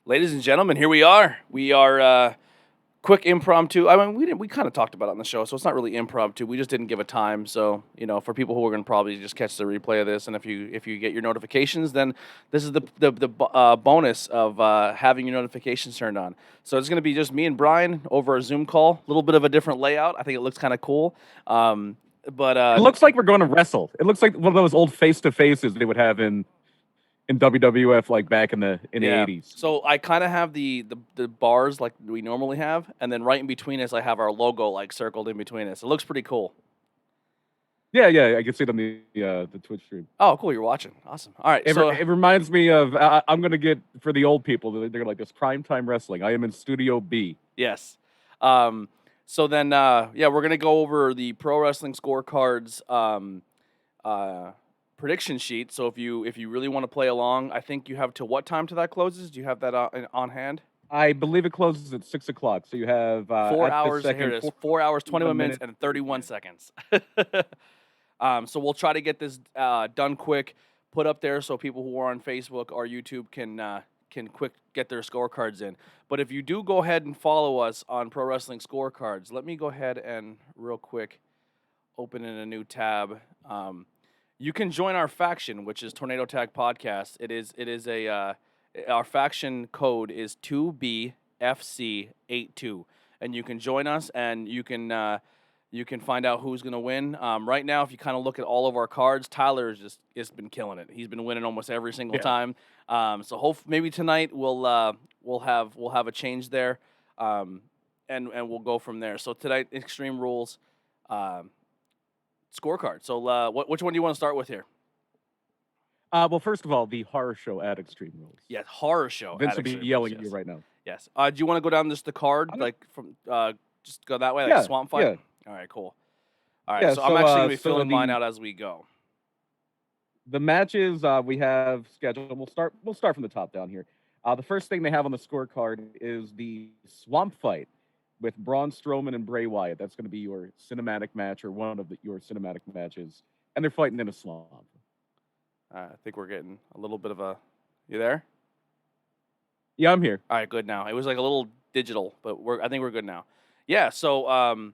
Ladies and gentlemen, here we are. We are quick impromptu. I mean, we kind of talked about it on the show, so it's not really impromptu. We just didn't give a time. So for people who are going to probably just catch the replay of this, and if you get your notifications, then this is the bonus of having your notifications turned on. So it's going to be just me and Brian over a Zoom call. A little bit of a different layout. I think it looks kind of cool. But It looks like we're going to wrestle. It looks like one of those old face-to-faces they would have in WWF, like back in the yeah. 80s. So I kind of have the bars like we normally have, and then right in between us, I have our logo like circled in between us. It looks pretty cool. Yeah, I can see it on the Twitch stream. Oh, cool! You're watching. Awesome. All right. It reminds me of I'm gonna get for the old people. They're like this primetime wrestling. I am in Studio B. Yes. So then, we're gonna go over the pro wrestling scorecards prediction sheet. So if you really want to play along, I think you have till what time till that closes? Do you have that on hand? I believe it closes at 6 o'clock. So you have 4 at hours. this second, Here it is. 4 hours, 21 minutes, minute. and 31 seconds. So we'll try to get this done quick, put up there so people who are on Facebook or YouTube can quick get their scorecards in. But if you do go ahead and follow us on Pro Wrestling Scorecards, let me go ahead and real quick open in a new tab. You can join our faction, which is Tornado Tag Podcast. It is a our faction code is 2BFC82, and you can join us and you can find out who's going to win. Right now, if you kind of look at all of our cards, Tyler has been killing it. He's been winning almost every single time. So maybe tonight we'll have a change there, and we'll go from there. So tonight, Extreme Rules scorecard. So which one do you want to start with here? Well, first of all, the horror show at Extreme Rules. Yes, horror show. Vince will be yelling at you right now. Yes. Do you want to go down just the card, from just go that way, like Swamp Fight? Yeah. All right, cool. All right, so I'm actually going to be filling mine out as we go. The matches we have scheduled, we'll start from the top down here. The first thing they have on the scorecard is the Swamp Fight with Braun Strowman and Bray Wyatt. That's going to be your cinematic match, or one of your cinematic matches. And they're fighting in a swamp. I think we're getting a little bit of a... You there? Yeah, I'm here. All right, good now. It was like a little digital, but I think we're good now. Yeah, so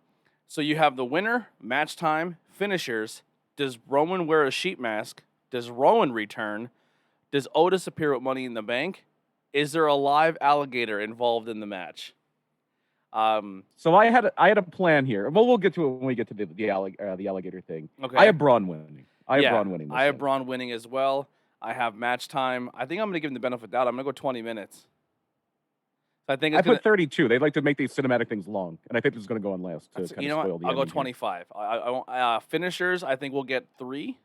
you have the winner, match time, finishers. Does Roman wear a sheet mask? Does Rowan return? Does Otis appear with Money in the Bank? Is there a live alligator involved in the match? So I had a plan here. Well, we'll get to it when we get to the alligator thing. Okay. I have Braun winning. I have Braun winning. I have Braun winning as well. I have match time. I think I'm going to give him the benefit of the doubt. I'm going to go 20 minutes. I put 32. They'd like to make these cinematic things long, and I think this is going to go on last to kind of spoil the I'll go ending 25. I finishers, I think we'll get 3.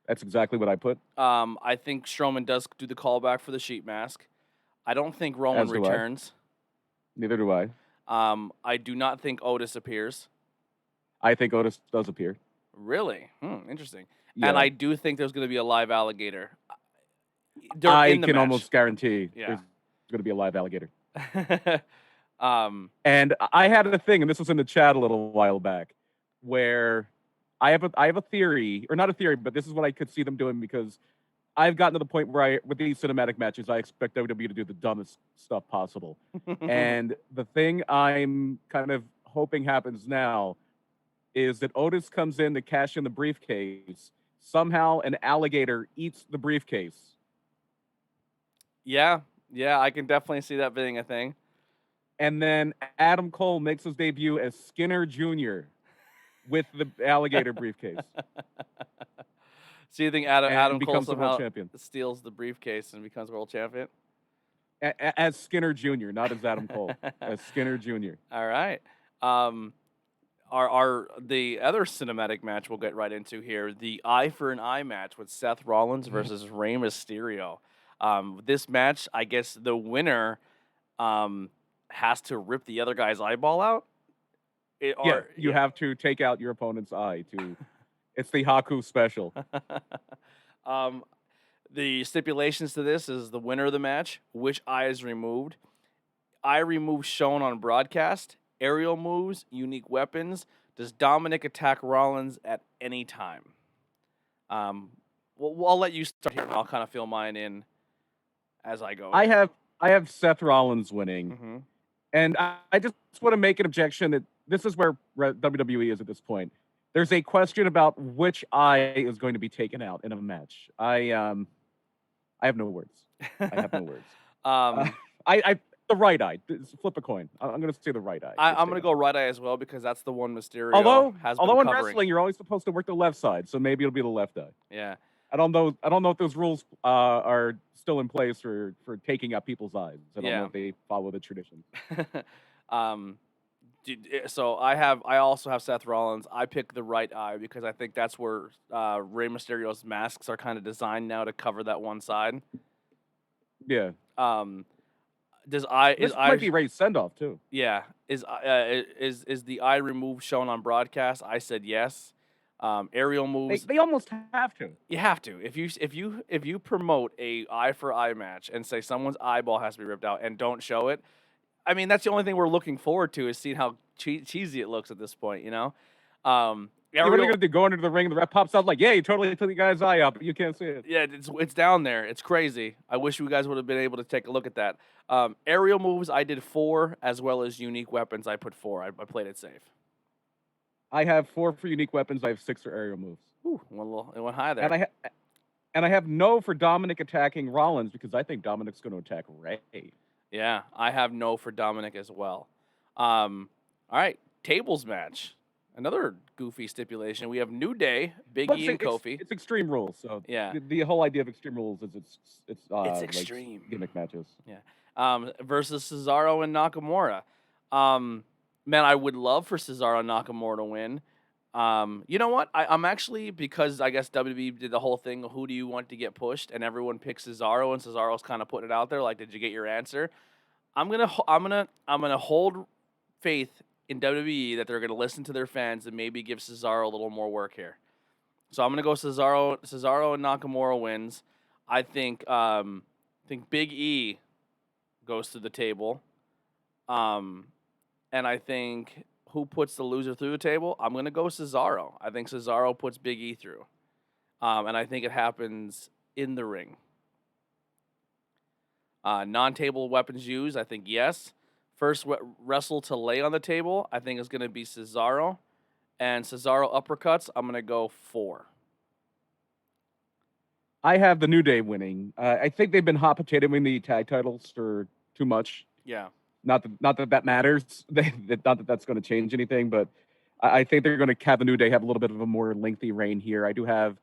That's exactly what I put. I think Strowman does do the callback for the sheet mask. I don't think Roman returns. Neither do I. I do not think Otis appears. I think Otis does appear. Really? Interesting. Yeah. And I do think there's going to be a live alligator. I can almost guarantee there's going to be a live alligator. And I had a thing, and this was in the chat a little while back, where I have a theory, or not a theory, but this is what I could see them doing, because I've gotten to the point where with these cinematic matches, I expect WWE to do the dumbest stuff possible. And the thing I'm kind of hoping happens now is that Otis comes in to cash in the briefcase. Somehow an alligator eats the briefcase. Yeah, I can definitely see that being a thing. And then Adam Cole makes his debut as Skinner Jr. with the alligator briefcase. So you think Adam Cole somehow champion steals the briefcase and becomes world champion? As Skinner Jr., not as Adam Cole. As Skinner Jr. All right. The other cinematic match we'll get right into here, the eye for an eye match with Seth Rollins versus Rey Mysterio. This match, I guess the winner has to rip the other guy's eyeball out. You have to take out your opponent's eye to... It's the Haku special. The stipulations to this is the winner of the match, which eye is removed. Eye removed shown on broadcast. Aerial moves, unique weapons. Does Dominic attack Rollins at any time? Well, I'll let you start here, and I'll kind of fill mine in as I go. I I have Seth Rollins winning, Mm-hmm. and I just want to make an objection that this is where WWE is at this point. There's a question about which eye is going to be taken out in a match. I have no words. I have no words. Uh, um, I the right eye. Flip a coin. I'm going to say the right eye gets I'm gonna taken go out. right eye as well because that's the one Mysterio Although, has been although in covering. wrestling you're always supposed to work the left side, so maybe it'll be the left eye. Yeah. I don't know. I don't know if those rules are still in place for taking out people's eyes. I don't know Yeah. if they follow the tradition. um, so I also have Seth Rollins. I pick the right eye because I think that's where Rey Mysterio's masks are kind of designed now to cover that one side. Yeah, Um, does eye is this might eye be Ray's send off too. yeah is the eye remove shown on broadcast? I said yes. Aerial They moves, they almost have to. you have to. If you promote a eye for eye match and say someone's eyeball has to be ripped out and don't show it, I mean that's the only thing we're looking forward to is seeing how cheesy it looks at this point. You know, Yeah, what are they aerial. gonna do? Go under the ring, the ref pops out like, yeah, you totally took the guy's eye out, but you can't see it. Yeah, it's down there. It's crazy. I wish you guys would have been able to take a look at that. Aerial moves, I did 4, as well as unique weapons. I put 4. I played it safe. I have 4 for unique weapons. I have 6 for aerial moves, Ooh, it went high and there. I have no for Dominic attacking Rollins because I think Dominic's going to attack Ray. Yeah, I have no for Dominic as well. All right, tables match. Another goofy stipulation. We have New Day, Big But E, and Kofi. it's Extreme Rules, so Yeah, the whole idea of Extreme Rules is it's it's like extreme. gimmick matches. Yeah. Versus Cesaro and Nakamura. Man, I would love for Cesaro and Nakamura to win. You know what? I'm actually, because I guess WWE did the whole thing. Who do you want to get pushed? And everyone picks Cesaro, and Cesaro's kind of putting it out there. Like, did you get your answer? I'm gonna hold faith in WWE that they're gonna listen to their fans and maybe give Cesaro a little more work here. So I'm gonna go Cesaro and Nakamura wins. I think Big E goes to the table. Um, and I think who puts the loser through the table? I'm gonna go Cesaro. I think Cesaro puts Big E through. And I think it happens in the ring. Non-table weapons used, I think yes. First wrestle to lay on the table, I think is gonna be Cesaro. And Cesaro uppercuts, I'm gonna go 4. I have the New Day winning. I think they've been hot potatoing the tag titles for too much. Yeah. Not that matters. Not that that's going to change anything, but I think they're going to have the New Day have a little bit of a more lengthy reign here. I do have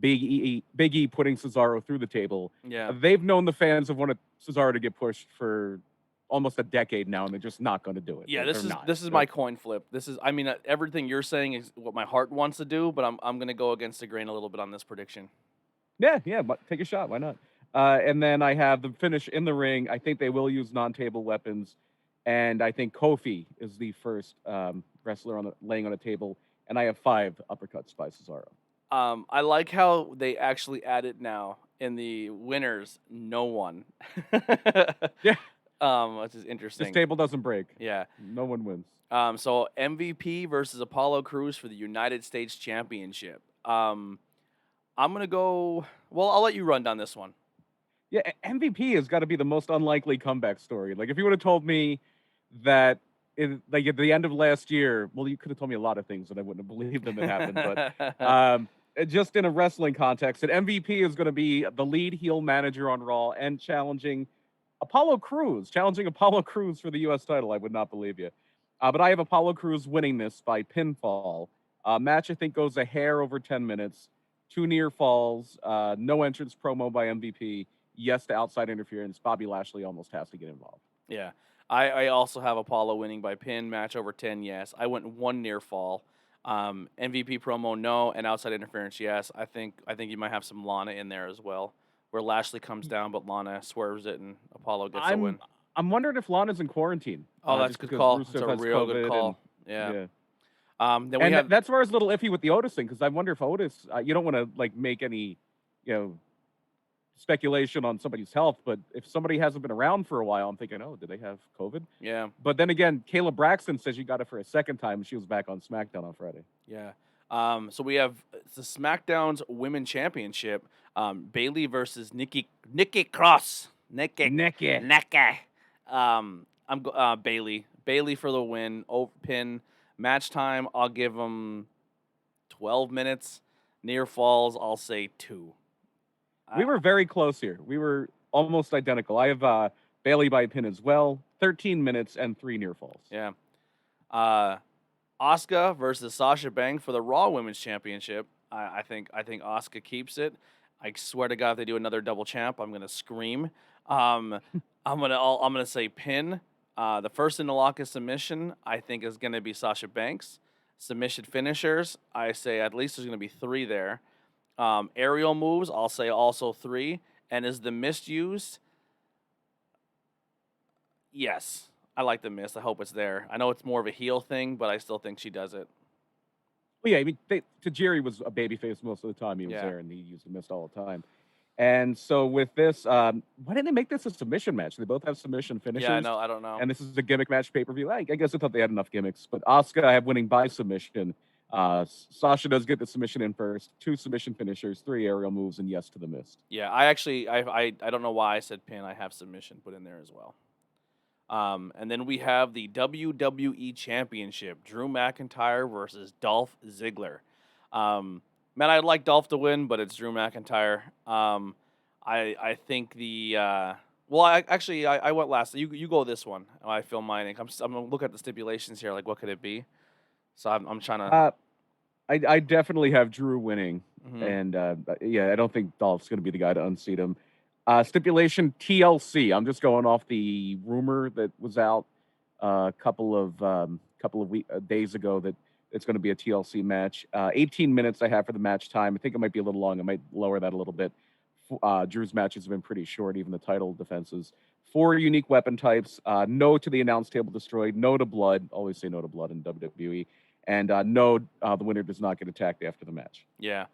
Big E putting Cesaro through the table. Yeah. They've known the fans have wanted Cesaro to get pushed for almost a decade now, and they're just not going to do it. Yeah, They're not. this is my coin flip. Everything you're saying is what my heart wants to do, but I'm gonna go against the grain a little bit on this prediction. Yeah, but take a shot. Why not? And then I have the finish in the ring. I think they will use non-table weapons, and I think Kofi is the first wrestler laying on a table. And I have 5 uppercuts by Cesaro. I like how they actually add it now in the winners. No one. Yeah, Which is this interesting. table doesn't break. Yeah. No one wins. So MVP versus Apollo Crews for the United States Championship. I'm gonna go. Well, I'll let you run down this one. Yeah, MVP has got to be the most unlikely comeback story. Like if you would have told me that like at the end of last year, well, you could have told me a lot of things that I wouldn't have believed them that happened. But just in a wrestling context, that MVP is going to be the lead heel manager on Raw and challenging Apollo Crews for the U.S. title. I would not believe you. But I have Apollo Crews winning this by pinfall. Match I think goes a hair over 10 minutes. 2 near falls. No entrance promo by MVP. Yes to outside interference. Bobby Lashley almost has to get involved. Yeah. I also have Apollo winning by pin, match over 10, yes. I went 1 near fall. MVP promo, no, and outside interference, yes. I think you might have some Lana in there as well, where Lashley comes down, but Lana swerves it, and Apollo gets a win. I'm wondering if Lana's in quarantine. Oh, that's a good call. That's a real good call. Yeah. Then that's where I was a little iffy with the Otis thing, because I wonder if Otis, you don't want to like make any, speculation on somebody's health, but if somebody hasn't been around for a while, I'm thinking, oh, did they have COVID? Yeah. But then again, Kayla Braxton says she got it for a second time, and she was back on SmackDown on Friday. Yeah. So we have the SmackDown's Women Championship, Bayley versus Nikki Cross. Nikki. Nikki. Bailey. Bailey for the win. Pin. Match time, I'll give them 12 minutes. Near falls, I'll say 2. We were very close here. We were almost identical. I have Bailey by pin as well. 13 minutes and 3 near falls. Yeah. Asuka versus Sasha Banks for the Raw Women's Championship. I think Asuka keeps it. I swear to God, if they do another double champ, I'm gonna scream. I'm gonna say pin. The first interlock is submission. I think is gonna be Sasha Banks. Submission finishers. I say at least there's gonna be 3 there. Aerial moves. I'll say also 3. And is the mist used? Yes. I like the mist. I hope it's there. I know it's more of a heel thing, but I still think she does it. Well, yeah, I mean, Tajiri was a babyface most of the time he was there, and he used the mist all the time. And so with this, why didn't they make this a submission match? They both have submission finishers. Yeah, I don't know. And this is a gimmick match pay-per-view. I guess I thought they had enough gimmicks. But Asuka, I have winning by submission. Sasha does get the submission in first. 2 submission finishers, 3 aerial moves, and yes to the mist. Yeah, I don't know why I said pin. I have submission put in there as well. And then we have the WWE Championship: Drew McIntyre versus Dolph Ziggler. Man, I'd like Dolph to win, but it's Drew McIntyre. I think the well, I went last. You go this one. I feel mine. I'm gonna look at the stipulations here. Like, what could it be? So I'm trying to. I definitely have Drew winning, Mhm. and yeah, I don't think Dolph's going to be the guy to unseat him. Stipulation TLC. I'm just going off the rumor that was out a couple of days ago that it's going to be a TLC match. 18 minutes I have for the match time. I think it might be a little long. I might lower that a little bit. Drew's matches have been pretty short, even the title defenses. 4 unique weapon types. No to the announce table destroyed. No to blood. Always say no to blood in WWE. And no, the winner does not get attacked after the match. Yeah.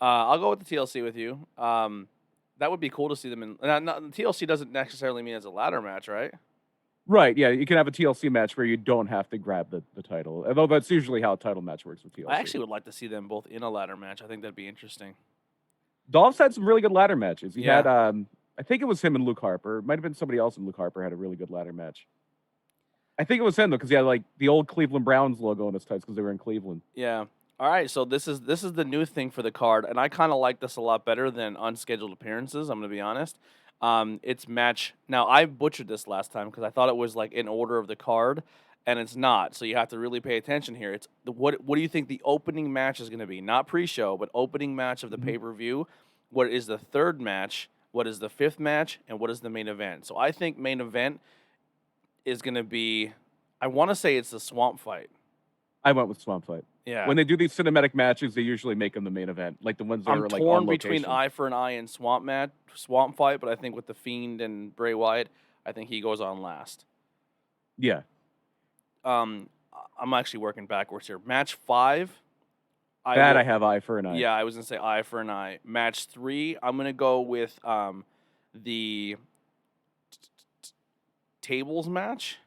I'll go with the TLC with you. That would be cool to see them in. TLC doesn't necessarily mean it's a ladder match, right? Right, yeah, you can have a TLC match where you don't have to grab the title, although that's usually how a title match works with TLC. I actually would like to see them both in a ladder match. I think that'd be interesting. Dolph's had some really good ladder matches. He Yeah. had, I think it was him and Luke Harper. It might have been somebody else, and Luke Harper had a really good ladder match. I think it was him, though, because he had, like, the old Cleveland Browns logo on his tights because they were in Cleveland. Yeah. All right, so this is the new thing for the card, and I kind of like this a lot better than unscheduled appearances. I'm gonna be honest. It's match. Now I butchered this last time because I thought it was like in order of the card, and it's not. So you have to really pay attention here. It's what do you think the opening match is gonna be? Not pre-show, but opening match of the pay-per-view. What is the third match? What is the 5th match? And what is the main event? So I think main event is gonna be. I want to say it's the Swamp Fight. I went with Swamp Fight. Yeah. When they do these cinematic matches, they usually make them the main event, like the ones that I'm are like torn on between location. Eye for an Eye and Swamp Fight, but I think with the Fiend and Bray Wyatt, I think he goes on last. Yeah. I'm actually working backwards here. Match 5. I have Eye for an Eye. Yeah, I was gonna say Eye for an Eye. Match 3, I'm gonna go with the tables match.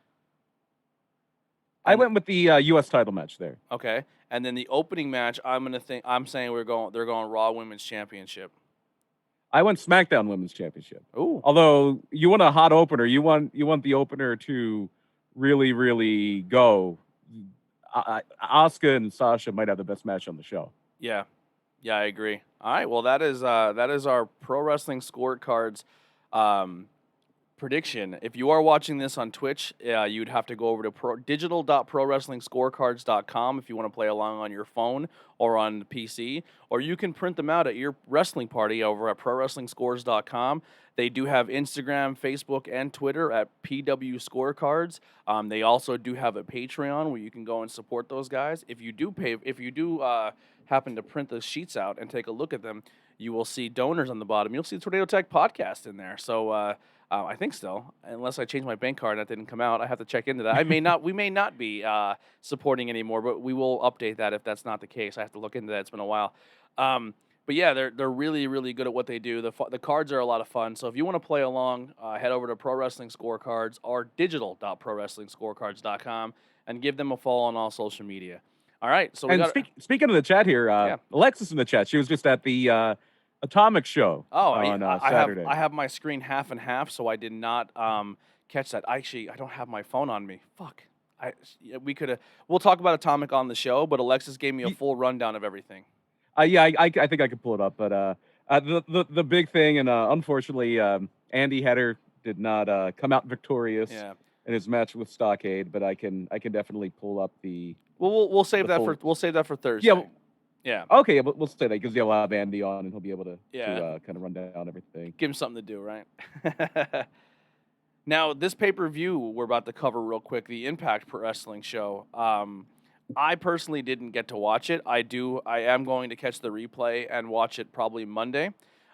I went with the U.S. title match there. Okay, and then the opening match, I'm saying they're going Raw Women's Championship. I went SmackDown Women's Championship. Ooh. Although you want a hot opener, you want the opener to really, really go. Asuka and Sasha might have the best match on the show. Yeah, I agree. All right, well that is our pro wrestling scorecards prediction. If you are watching this on Twitch, you'd have to go over to digital.prowrestlingscorecards.com if you want to play along on your phone or on the PC, or you can print them out at your wrestling party over at prowrestlingscores.com. They do have Instagram, Facebook, and Twitter at PW Scorecards. They also do have a Patreon where you can go and support those guys. If you do happen to print the sheets out and take a look at them, you will see donors on the bottom. You'll see the Tornado Tech podcast in there. So I think still, unless I change my bank card and that didn't come out, I have to check into that. We may not be supporting anymore, but we will update that if that's not the case. I have to look into that. It's been a while. But yeah, they're really, really good at what they do. The cards are a lot of fun. So if you want to play along, head over to Pro Wrestling Scorecards or digital.prowrestlingscorecards.com and give them a follow on all social media. All right. So speaking of the chat here, Yeah. Alexis in the chat, she was just at the Atomic show Oh, on I Saturday. have my screen half and half, so I did not catch that. Actually, I don't have my phone on me. Fuck. Yeah, we could have. We'll talk about Atomic on the show, but Alexis gave me a Ye- full rundown of everything. yeah, I think I could pull it up, but the big thing, and unfortunately, Andy Header did not come out victorious Yeah. in his match with Stockade, but I can definitely pull up Well, we'll save the that full. for Yeah, Thursday. Yeah. okay, yeah, we'll say that because you'll have Andy on, and he'll be able to Yeah. kind of run down everything. Give him something to do, right? Now, this pay-per-view we're about to cover real quick, the Impact Pro Wrestling show. I personally didn't get to watch it. I am going to catch the replay and watch it probably Monday.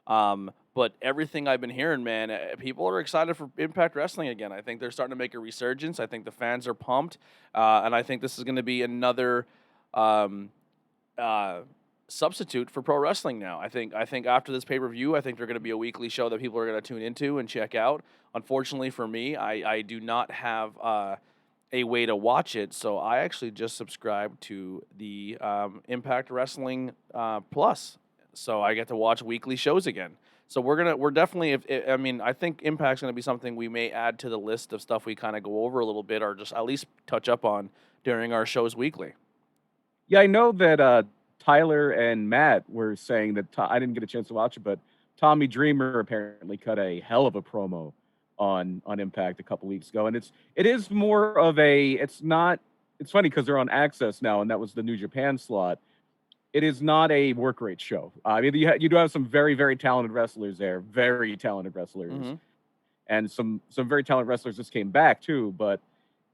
But everything I've been hearing, man, people are excited for Impact Wrestling again. I think they're starting to make a resurgence. I think the fans are pumped, and I think this is going to be another um, uh, substitute for pro wrestling now. I think after this pay-per-view, I think they're going to be a weekly show that people are going to tune into and check out. Unfortunately for me, I do not have a way to watch it, so I actually just subscribed to the Impact Wrestling Plus, so I get to watch weekly shows again. So we're definitely I mean, I think Impact's gonna be something we may add to the list of stuff we kind of go over a little bit, or just at least touch up on during our shows weekly. Yeah, I know that Tyler and Matt were saying that I didn't get a chance to watch it, but Tommy Dreamer apparently cut a hell of a promo on Impact a couple weeks ago, and it is more of a. It's not. It's funny because they're on Access now, and that was the New Japan slot. It is not a work rate show. I mean, you do have some very very talented wrestlers there, very talented wrestlers, Hmm. and some very talented wrestlers just came back too, but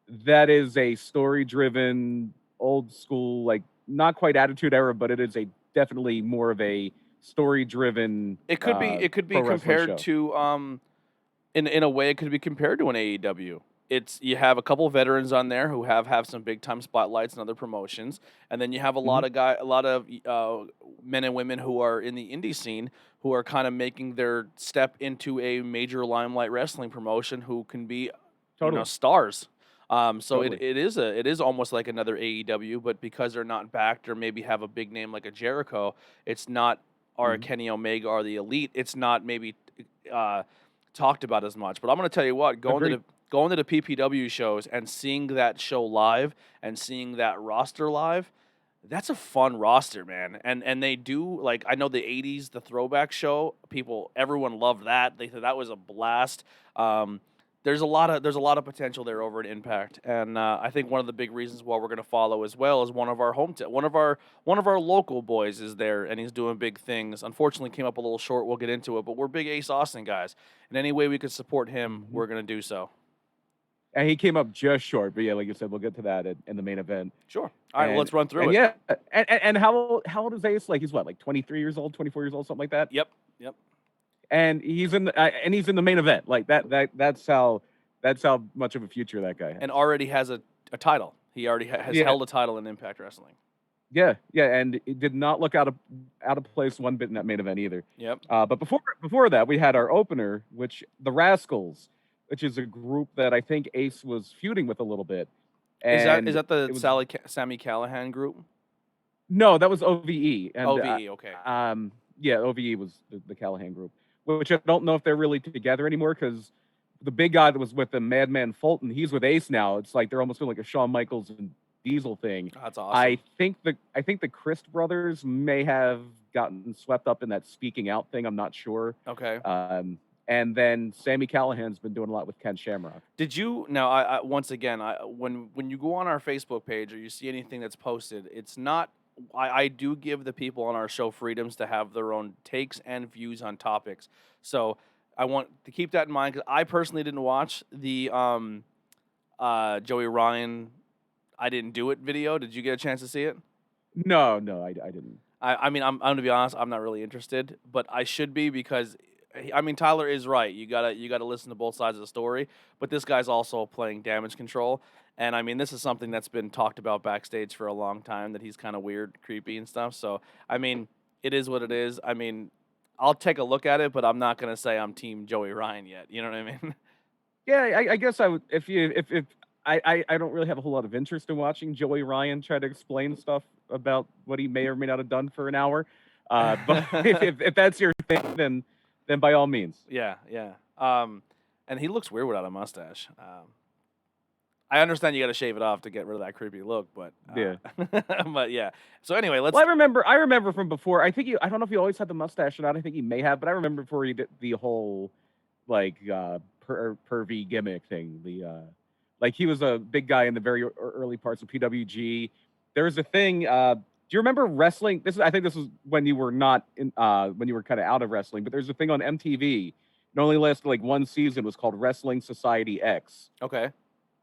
that is a story driven old school, like not quite attitude era, but it is a definitely more of a story driven It could be pro wrestling compared show. to in a way it could be compared to an AEW. It's you have a couple veterans on there who have some big time spotlights and other promotions, and then you have Hmm. a lot of men and women who are in the indie scene who are kind of making their step into a major limelight wrestling promotion who can be, Totally. stars. So Totally. it is almost like another AEW, but because they're not backed or maybe have a big name like a Jericho, it's not or a Hmm. Kenny Omega or the Elite. It's not maybe uh, talked about as much. But I'm going to tell you what, Agreed. going to the PPW shows and seeing that show live and seeing that roster live, that's a fun roster, man. And they do, like, I know the '80s, the throwback show, everyone loved that. They thought that was a blast. Um, there's a lot of potential there over at Impact, and I think one of the big reasons why we're going to follow as well is one of our local boys is there, and he's doing big things. Unfortunately, came up a little short. We'll get into it, but we're big Ace Austin guys, and any way we could support him, Hmm. we're going to do so. And he came up just short, but yeah, like you said, we'll get to that in the main event. Sure. All right. Well, And let's run through and it. yeah, and how old is Ace? Like he's what, like 23 years old, 24 years old, something like that. Yep. Yep. And he's in the main event. Like that's how much of a future that guy And has. already has a title. He already has Yeah, held a title in Impact Wrestling. yeah, and it did not look out of place one bit in that main event either. Yep. But before that, we had our opener, which the Rascals, which is a group that I think Ace was feuding with a little bit, Is and that the it was Sammy Callahan group? no, that was OVE, and OVE. Okay. yeah, OVE was the Callahan group, which I don't know if they're really together anymore because the big guy that was with the Madman Fulton, he's with Ace now. It's like they're almost doing like a Shawn Michaels and Diesel thing. That's awesome. I think the Christ brothers may have gotten swept up in that speaking out thing. I'm not sure. Okay. And then Sammy Callahan's been doing a lot with Ken Shamrock. Did you now? Once again, when you go on our Facebook page or you see anything that's posted, it's not. I do give the people on our show freedoms to have their own takes and views on topics. So I want to keep that in mind because I personally didn't watch the Joey Ryan I didn't do it video. Did you get a chance to see it? No, no, I didn't. I mean, I'm going to be honest. I'm not really interested, but I should be because, I mean, Tyler is right. You gotta listen to both sides of the story. But this guy's also playing damage control, and I mean, this is something that's been talked about backstage for a long time. That he's kind of weird, creepy, and stuff. So, I mean, it is what it is. I mean, I'll take a look at it, but I'm not going to say I'm Team Joey Ryan yet. You know what I mean? Yeah, I guess I would if I don't really have a whole lot of interest in watching Joey Ryan try to explain stuff about what he may or may not have done for an hour. But if that's your thing, then by all means. Yeah, yeah. And he looks weird without a mustache. I understand you got to shave it off to get rid of that creepy look, but Yeah. but yeah. So anyway, let's. Well, I remember from before. I don't know if he always had the mustache or not. I think he may have, but I remember before he did the whole like pervy gimmick thing. Like he was a big guy in the very early parts of PWG. There was a thing. Do you remember wrestling? I think this was when you were not in when you were kind of out of wrestling. But there's a thing on MTV. It only lasted like one season. It was called Wrestling Society X. Okay.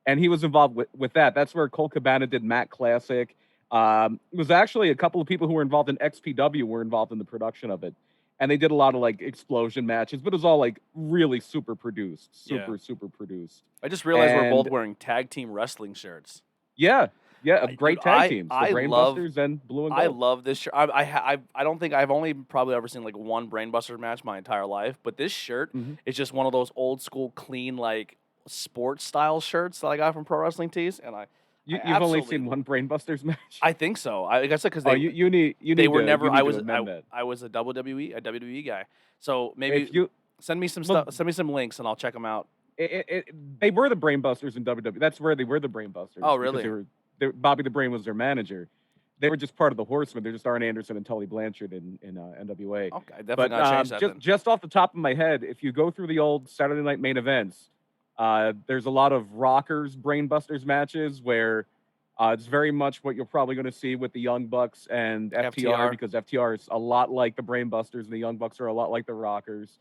And he was involved with that. That's where Colt Cabana did Matt Classic. It was actually a couple of people who were involved in XPW were involved in the production of it, and they did a lot of like explosion matches, but it was all like really super produced, super produced. I just realized we're both And wearing tag team wrestling shirts. yeah, Dude, great tag teams, the Brainbusters and Blue and Gold. I love this shirt. I don't think I've only probably ever seen like one Brainbusters match my entire life, but this shirt is just one of those old school clean like sports style shirts that I got from Pro Wrestling Tees, and You've only seen one Brainbusters match. I think so. Like I said, because you need they were to, never. You need I was to amend that. I was a WWE guy. So maybe send me some stuff. Send me some links, and I'll check them out. They were the Brainbusters in WWE. That's where they were the Brainbusters. Oh, really? Bobby the Brain was their manager. They were just part of the Horsemen. They're just Arn Anderson and Tully Blanchard in NWA. Okay, definitely not change that. Just off the top of my head, if you go through the old Saturday Night Main Events, there's a lot of Rockers Brainbusters matches where it's very much what you're probably going to see with the Young Bucks and FTR, because FTR is a lot like the Brainbusters and the Young Bucks are a lot like the Rockers.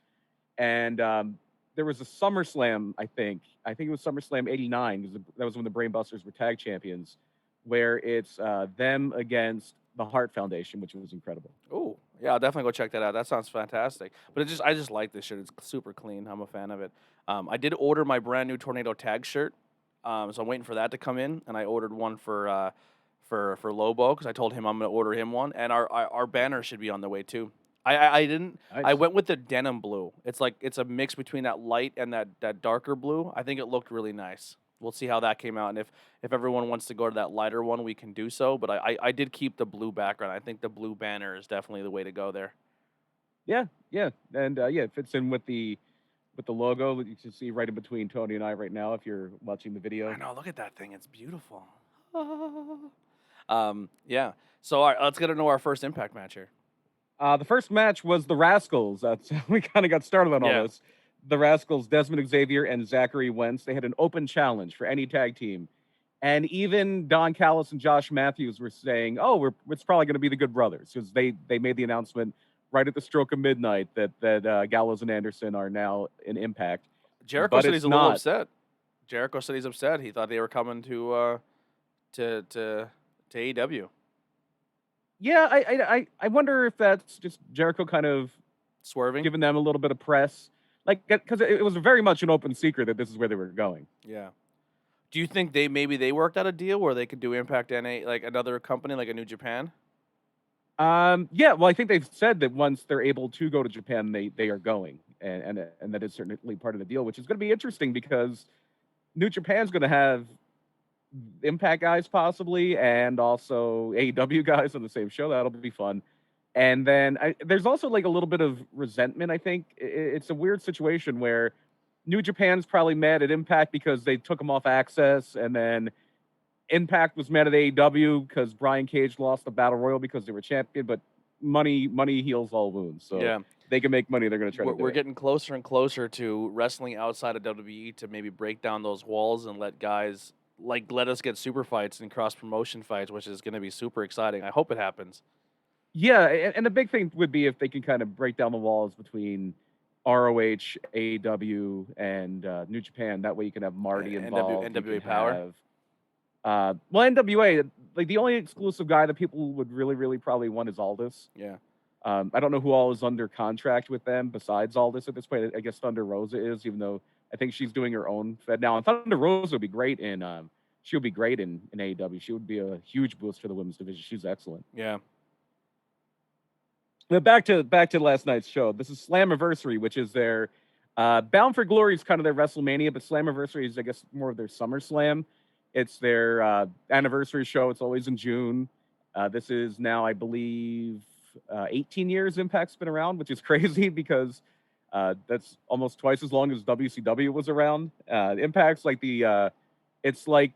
And there was a SummerSlam, I think it was SummerSlam '89, because that was when the Brainbusters were tag champions, where it's them against the Hart Foundation, which was incredible. Oh, yeah, I'll definitely go check that out. That sounds fantastic. But I just like this shirt. It's super clean. I'm a fan of it. I did order my brand new Tornado Tag shirt, so I'm waiting for that to come in. And I ordered one for Lobo, because I told him I'm going to order him one. And our banner should be on the way too. I didn't. Nice. I went with the denim blue. It's a mix between that light and that darker blue. I think it looked really nice. We'll see how that came out, and if everyone wants to go to that lighter one, we can do so. But I did keep the blue background. I think the blue banner is definitely the way to go there. Yeah, and it fits in with the logo that you can see right in between Tony and I right now. If you're watching the video, I know. Look at that thing; it's beautiful. Yeah. So all right, let's get to know our first Impact match here. The first match was the Rascals. That's how we kind of got started on all this. The Rascals, Desmond Xavier and Zachary Wentz, they had an open challenge for any tag team. And even Don Callis and Josh Matthews were saying, it's probably going to be the Good Brothers, because they made the announcement right at the stroke of midnight that Gallows and Anderson are now in Impact. Jericho said he's a little upset. Jericho said he's upset. He thought they were coming to AEW. Yeah, I wonder if that's just Jericho kind of swerving, giving them a little bit of press. Like, because it was very much an open secret that this is where they were going. Yeah. Do you think they worked out a deal where they could do Impact and another company like a New Japan? Yeah. Well, I think they've said that once they're able to go to Japan, they are going, and that is certainly part of the deal, which is going to be interesting because New Japan's going to have Impact guys possibly, and also AEW guys on the same show. That'll be fun. And then there's also like a little bit of resentment, I think. It's a weird situation where New Japan's probably mad at Impact because they took them off Access, and then Impact was mad at AEW because Brian Cage lost the Battle Royal because they were champion, but money heals all wounds. So they can make money, they're going to try to do it. We're getting closer and closer to wrestling outside of WWE to maybe break down those walls and let guys, let us get super fights and cross-promotion fights, which is going to be super exciting. I hope it happens. Yeah, and the big thing would be if they can kind of break down the walls between ROH, AEW, and New Japan. That way you can have Marty involved. NWA Power. NWA, like the only exclusive guy that people would really, really probably want is Aldis. Yeah. I don't know who all is under contract with them besides Aldis at this point. I guess Thunder Rosa is, even though I think she's doing her own Fed now. And Thunder Rosa would be great in she'll be great in AEW. She would be a huge boost for the women's division. She's excellent. Yeah. But back to last night's show. This is Slammiversary, which is their Bound for Glory is kind of their WrestleMania, but Slammiversary is, I guess, more of their SummerSlam. It's their anniversary show. It's always in June. This is now, I believe, 18 years Impact's been around, which is crazy because that's almost twice as long as WCW was around. Impact's like it's like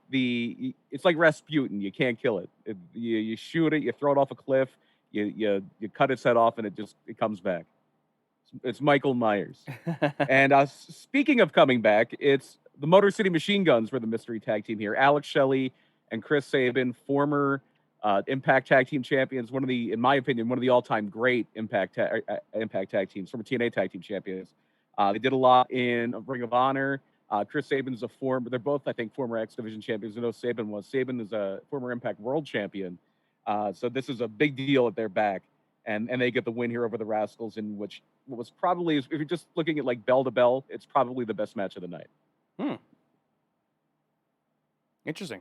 Rasputin. You can't kill it. You shoot it, you throw it off a cliff, you cut its head off, and it comes back. It's Michael Myers. And speaking of coming back, it's the Motor City Machine Guns were the mystery tag team here. Alex Shelley and Chris Sabin, former Impact Tag Team champions, in my opinion, one of the all-time great Impact Tag Teams, former TNA Tag Team champions. They did a lot in Ring of Honor. Chris Sabin's they're both, I think, former X Division champions. I know Sabin was. Sabin is a former Impact World Champion. So this is a big deal at their back. And they get the win here over the Rascals, in which was probably, if you're just looking at like bell to bell, it's probably the best match of the night. Interesting.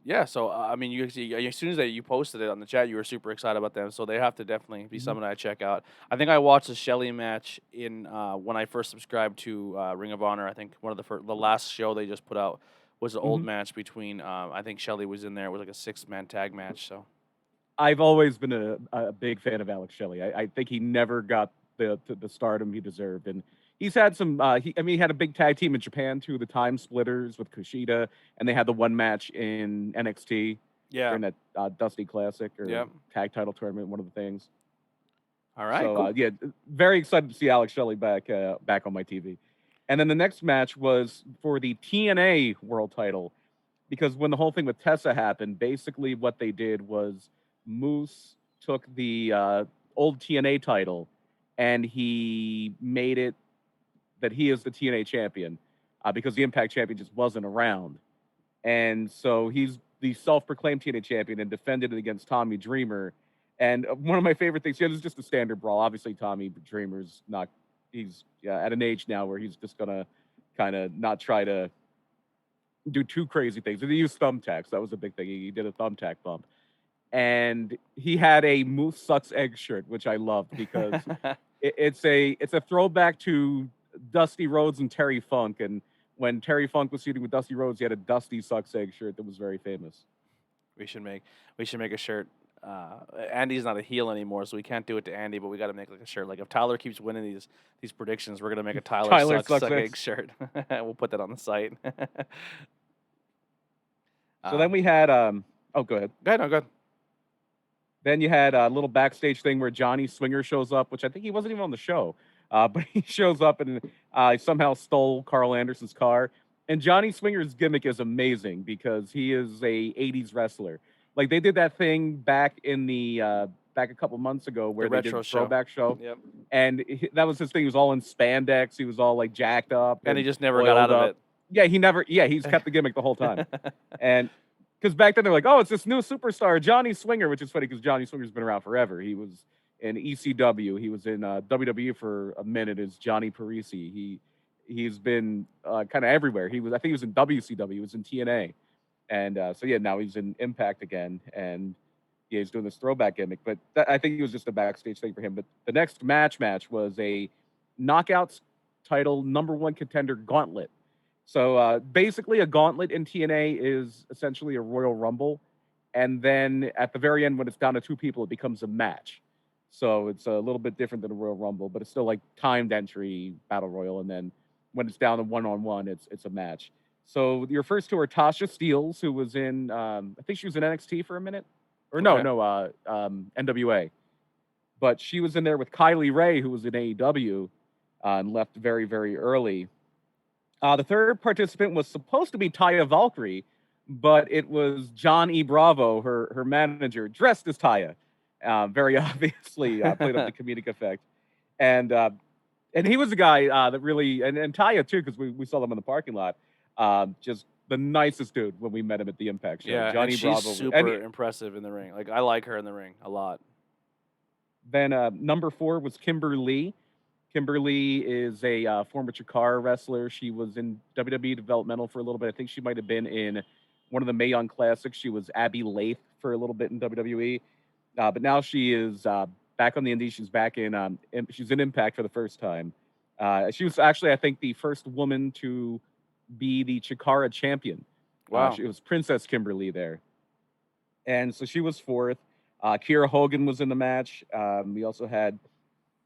Yeah, so I mean, you see, as soon as you posted it on the chat, you were super excited about them. So they have to definitely be someone I check out. I think I watched the Shelley match in when I first subscribed to Ring of Honor. I think one of the last show they just put out was an old match between. I think Shelley was in there. It was like a 6-man tag match. So I've always been a big fan of Alex Shelley. I think he never got the stardom he deserved, and he's had some. He had a big tag team in Japan too, the Time Splitters with Kushida, and they had the one match in NXT during that Dusty Classic or tag title tournament, one of the things. All right, so cool. yeah, very excited to see Alex Shelley back on my TV. And then the next match was for the TNA World Title, because when the whole thing with Tessa happened, basically what they did was Moose took the old TNA title and he made it that he is the TNA champion because the Impact champion just wasn't around. And so he's the self-proclaimed TNA champion and defended it against Tommy Dreamer. And one of my favorite things, this is just a standard brawl. Obviously, Tommy Dreamer's he's at an age now where he's just going to kind of not try to do too crazy things. He used thumbtacks. That was a big thing. He did a thumbtack bump. And he had a Moose Sucks Egg shirt, which I loved because it's a throwback to Dusty Rhodes and Terry Funk. And when Terry Funk was feuding with Dusty Rhodes, he had a Dusty Sucks Egg shirt that was very famous. We should make a shirt. Andy's not a heel anymore, so we can't do it to Andy, but we got to make like a shirt. Like if Tyler keeps winning these predictions, we're gonna make a Tyler sucks egg shirt. We'll put that on the site. So then we had go ahead. Go ahead. Then you had a little backstage thing where Johnny Swinger shows up, which I think he wasn't even on the show, but he shows up and somehow stole Carl Anderson's car. And Johnny Swinger's gimmick is amazing because he is a 80s wrestler. Like they did that thing back in back a couple months ago where they did a throwback show. Yep. And that was his thing. He was all in spandex. He was all like jacked up. And he just never got out of it. Yeah, he's kept the gimmick the whole time. And because back then they're like, oh, it's this new superstar, Johnny Swinger, which is funny because Johnny Swinger's been around forever. He was in ECW. He was in WWE for a minute as Johnny Parisi. He's been kind of everywhere. I think he was in WCW. He was in TNA. And so now he's in Impact again. And he's doing this throwback gimmick. But I think it was just a backstage thing for him. But the next match was a Knockouts title #1 contender gauntlet. So basically, a gauntlet in TNA is essentially a Royal Rumble. And then at the very end, when it's down to 2 people, it becomes a match. So it's a little bit different than a Royal Rumble, but it's still like timed entry Battle Royal. And then when it's down to 1-on-1, it's a match. So your first two are Tasha Steelz, who was in, I think she was in NXT for a minute. Or NWA. But she was in there with Kylie Ray, who was in AEW and left very, very early. The third participant was supposed to be Taya Valkyrie, but it was John E. Bravo, her manager, dressed as Taya. Very obviously played up the comedic effect. And he was a guy that really, and Taya too, because we saw them in the parking lot, just the nicest dude when we met him at the Impact show. Yeah, Johnny and she's Bravo. super impressive in the ring. Like, I like her in the ring a lot. Then number 4 was Kimber Lee. Kimber Lee is a former Chikara wrestler. She was in WWE Developmental for a little bit. I think she might have been in one of the Mae Young Classics. She was Abby Lath for a little bit in WWE. But now she is back on the Indies. She's back she's in Impact for the first time. She was actually, I think, the first woman to be the Chikara champion. Wow. It was Princess Kimber Lee there. And so she was 4th. Kira Hogan was in the match. We also had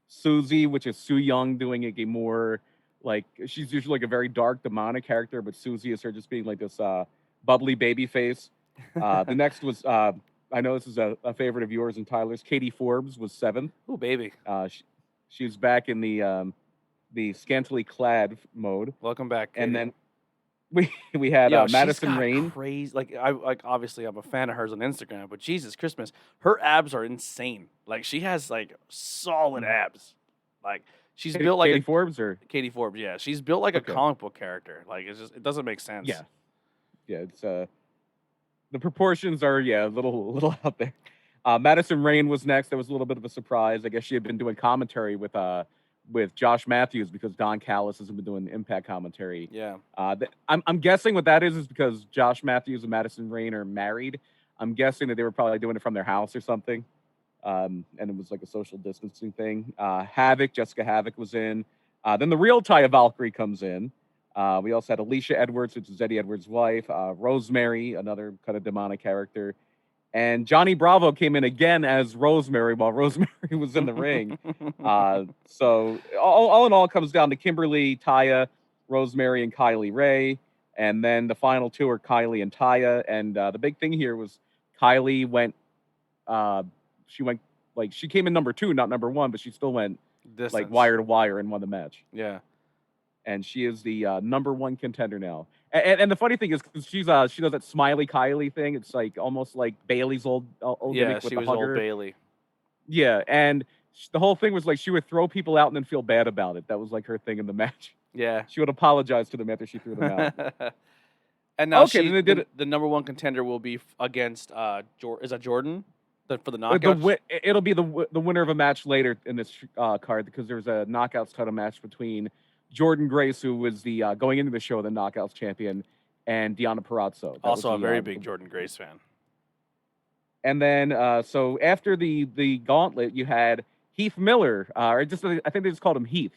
Susie, which is Su Young, doing a more like she's usually like a very dark demonic character, but Susie is her just being like this bubbly baby face. The next was I know this is a favorite of yours and Tyler's. Katie Forbes was seventh. Ooh, baby. She's back in the scantily clad mode, Welcome back, Katie. and then we had Yo, Madison she's got Rain. crazy. Like obviously I'm a fan of hers on Instagram, but Jesus Christmas, her abs are insane. Like she has like solid abs. Like she's built like Katie Forbes or Katie Forbes. Yeah, she's built like Okay. a comic book character. Like it doesn't make sense. Yeah, it's the proportions are a little out there. Madison Rain was next. That was a little bit of a surprise. I guess she had been doing commentary with Josh Matthews because Don Callis has been doing Impact commentary. Yeah. I'm guessing what that is because Josh Matthews and Madison Rain are married. I'm guessing that they were probably doing it from their house or something. And it was like a social distancing thing. Havoc, Jessica Havoc was in. Then the real Taya Valkyrie comes in. We also had Alicia Edwards, which is Eddie Edwards' wife. Rosemary, another kind of demonic character. And Johnny Bravo came in again as Rosemary while Rosemary was in the ring. So all in all, it comes down to Kimberly, Taya, Rosemary, and Kylie Ray. And then the final two are Kylie and Taya. And the big thing here was Kylie went, she came in number 2, not number 1, but she still went like wire to wire and won the match. Yeah. And she is the number 1 contender now. And the funny thing is, she does that Smiley Kylie thing. It's like almost like Bailey's old yeah, with she the was hugger. old Bailey. Yeah, and the whole thing was like she would throw people out and then feel bad about it. That was like her thing in the match. Yeah, she would apologize to them after she threw them out. And now then they did the number 1 contender will be against is that Jordan for the knockouts? It'll be the winner of a match later in this card because there's a knockouts title match between Jordan Grace, who was the going into the show the knockouts champion, and Deonna Purrazzo. Also a very big Jordan Grace fan. And then so after the gauntlet, you had Heath Miller, or I think they just called him Heath.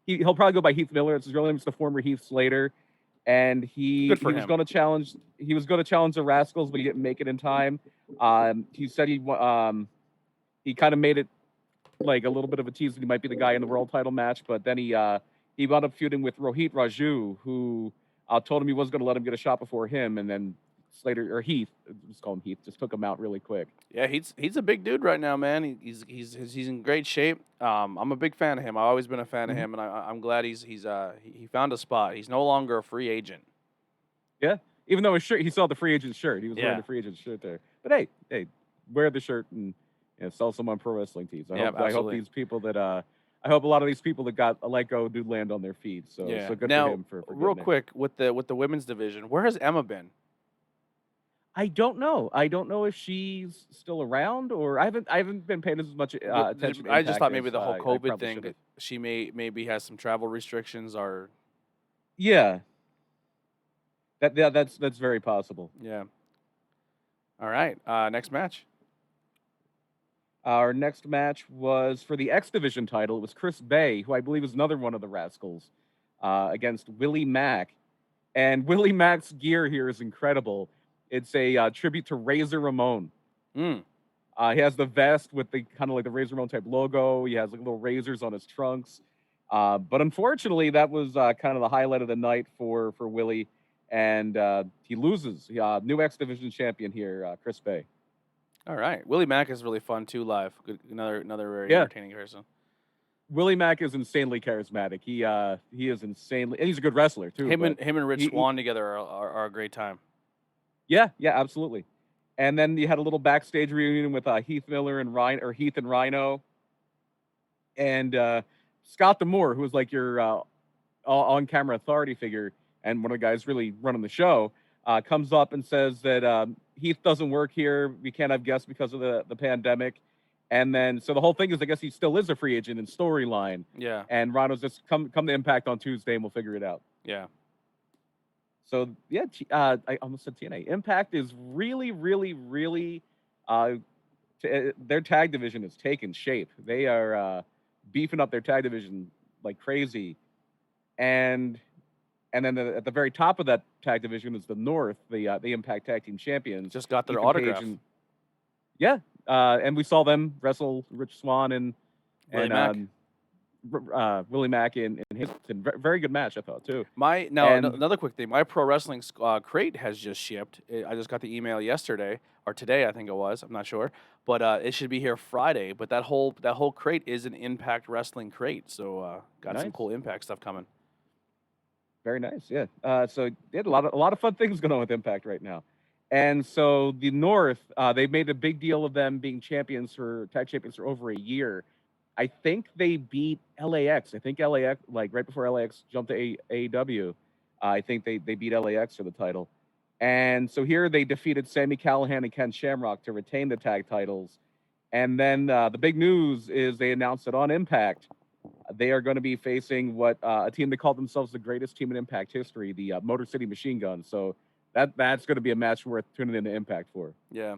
He'll probably go by Heath Miller. It's his real name is the former Heath Slater, and he was going to challenge. He was going to challenge the Rascals, but he didn't make it in time. He said he kind of made it like a little bit of a tease that he might be the guy in the world title match, but then he wound up feuding with Rohit Raju, who told him he wasn't going to let him get a shot before him, and then Slater or Heath, let's call him Heath, just took him out really quick. Yeah, he's a big dude right now, man. He's in great shape. I'm a big fan of him. I've always been a fan of him, and I'm glad he found a spot. He's no longer a free agent. Yeah, even though his shirt, he saw the free agent shirt. He was wearing the free agent shirt there. But hey, wear the shirt and sell some on pro wrestling tees. I hope these people that I hope a lot of these people that got a let go do land on their feet. So good now, for him for real quick with the women's division, where has Emma been? I don't know. I don't know if she's still around or I haven't been paying as much attention. I just thought maybe the whole COVID thing. She maybe has some travel restrictions or. Yeah. That's very possible. Yeah. All right. Next match. Our next match was for the X Division title. It was Chris Bay, who I believe is another one of the Rascals, against Willie Mack. And Willie Mack's gear here is incredible. It's a tribute to Razor Ramon. He has the vest with the kind of like the Razor Ramon type logo. He has like little razors on his trunks. But unfortunately, that was kind of the highlight of the night for Willie. And he loses. New X Division champion here, Chris Bay. All right. Willie Mack is really fun too live. Good, another very entertaining person. Willie Mack is insanely charismatic. He is insanely, and he's a good wrestler too. Him and Rich Swann together are a great time. Yeah, absolutely. And then you had a little backstage reunion with Heath Miller and Heath and Rhino, and Scott D'Amore, who was like your on-camera authority figure and one of the guys really running the show, comes up and says that Heath doesn't work here. We can't have guests because of the pandemic. And then, so the whole thing is, I guess he still is a free agent in storyline. Yeah. And Rhino's just come to Impact on Tuesday and we'll figure it out. Yeah. So, yeah, I almost said TNA. Impact is really, really, really, their tag division is taking shape. They are beefing up their tag division like crazy. And then at the very top of that tag division is the North, the Impact Tag Team Champions. Just got their autograph. Yeah, And we saw them wrestle Rich Swann and Willie Mack. Willie Mack in his very good match, I thought too. And Another quick thing. My pro wrestling crate has just shipped. I just got the email yesterday or today, I think it was. I'm not sure, but it should be here Friday. But that whole crate is an Impact Wrestling crate, so got some nice. cool Impact stuff coming. Very nice, yeah. So they had a lot of fun things going on with Impact right now. And so the North, they made a big deal of them being tag champions for over a year. I think they beat LAX. I think LAX, like right before LAX jumped to AEW, I think they beat LAX for the title. And so here they defeated Sami Callihan and Ken Shamrock to retain the tag titles. And then the big news is they announced that on Impact, they are going to be facing a team they call themselves the greatest team in Impact history, the Motor City Machine Guns. So that's going to be a match worth tuning into Impact for. Yeah.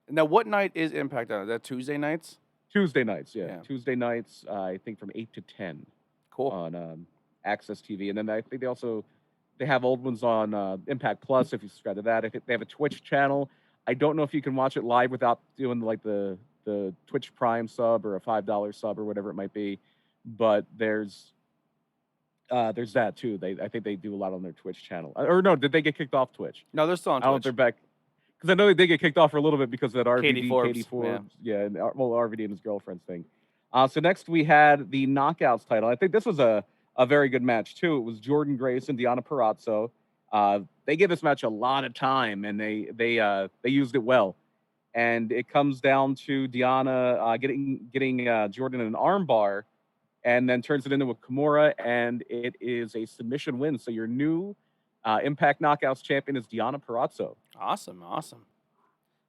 Now, what night is Impact on? Is that Tuesday nights? Tuesday nights, yeah. Tuesday nights, I think from 8 to 10. Cool. On Access TV. And then I think they have old ones on Impact Plus if you subscribe to that. If they have a Twitch channel. I don't know if you can watch it live without doing like the Twitch Prime sub or a $5 sub or whatever it might be. But there's that too. I think they do a lot on their Twitch channel. Or no, did they get kicked off Twitch? No, they're still on Twitch. I don't know if they're back. Because I know they did get kicked off for a little bit because of that Katie Forbes, and RVD and his girlfriend's thing. So next we had the Knockouts title. I think this was a very good match too. It was Jordan Grace and Deonna Purrazzo. They gave this match a lot of time, and they used it well. And it comes down to Deonna getting Jordan an armbar, and then turns it into a Kimura, and it is a submission win. So your new Impact Knockouts champion is Deonna Purrazzo. Awesome.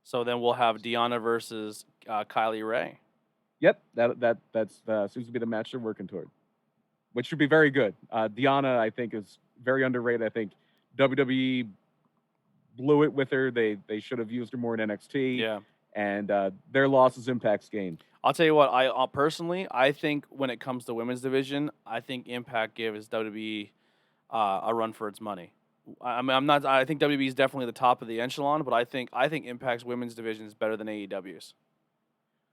So then we'll have Deonna versus Kylie Ray. Yep, that's seems to be the match they're working toward, which should be very good. Deonna, I think, is very underrated. I think WWE blew it with her. They should have used her more in NXT. Yeah. And their loss is Impact's gain. I'll tell you what, I personally, I think when it comes to women's division, I think Impact gives WWE a run for its money. I mean, I think WWE is definitely the top of the echelon, but I think Impact's women's division is better than AEW's.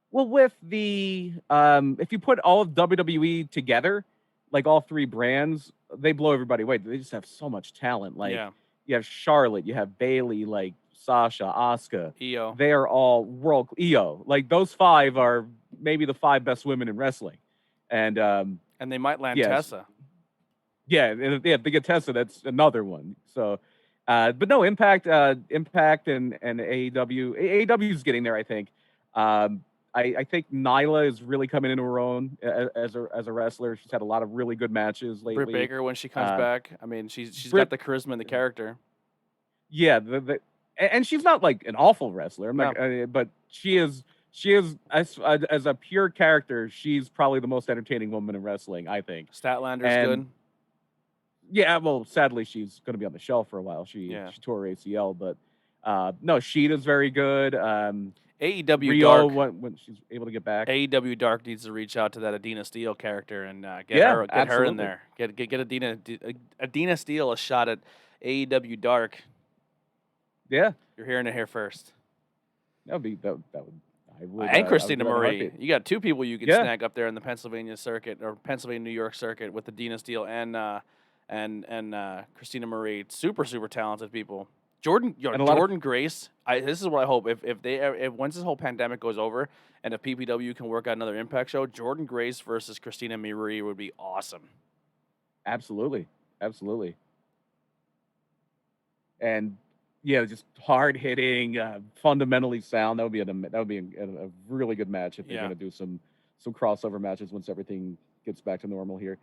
Well, with the if you put all of WWE together, like all three brands, they blow everybody away. They just have so much talent. Like you have Charlotte, you have Bayley, like Sasha, Asuka, Io. They are all world. Io, like those five are maybe the five best women in wrestling, and they might land Tessa. Yeah, if they get Tessa, that's another one. So, but no, Impact and AEW. AEW is getting there, I think. I think Nyla is really coming into her own as a wrestler. She's had a lot of really good matches lately. Britt Baker, when she comes back, I mean, she's got the charisma and the character. Yeah, and she's not like an awful wrestler. But she is as a pure character, she's probably the most entertaining woman in wrestling, I think. Statlander's good. Yeah, well, sadly, she's going to be on the shelf for a while. She tore her ACL, but no, Sheeta's very good. AEW Rio, Dark, when she's able to get back. AEW Dark needs to reach out to that Adina Steele character and get her in there. Get Adina Steele a shot at AEW Dark. Yeah, you're hearing it here first. That would. And Christina Marie. You got two people you can snag up there in the Pennsylvania circuit or Pennsylvania New York circuit with Adina Steele and Christina Marie. Super talented people. Jordan Grace. This is what I hope. If once this whole pandemic goes over and if PPW can work out another Impact show, Jordan Grace versus Christina Marie would be awesome. Absolutely. And yeah, just hard hitting, fundamentally sound. That would be a really good match if they're going to do some crossover matches once everything gets back to normal here.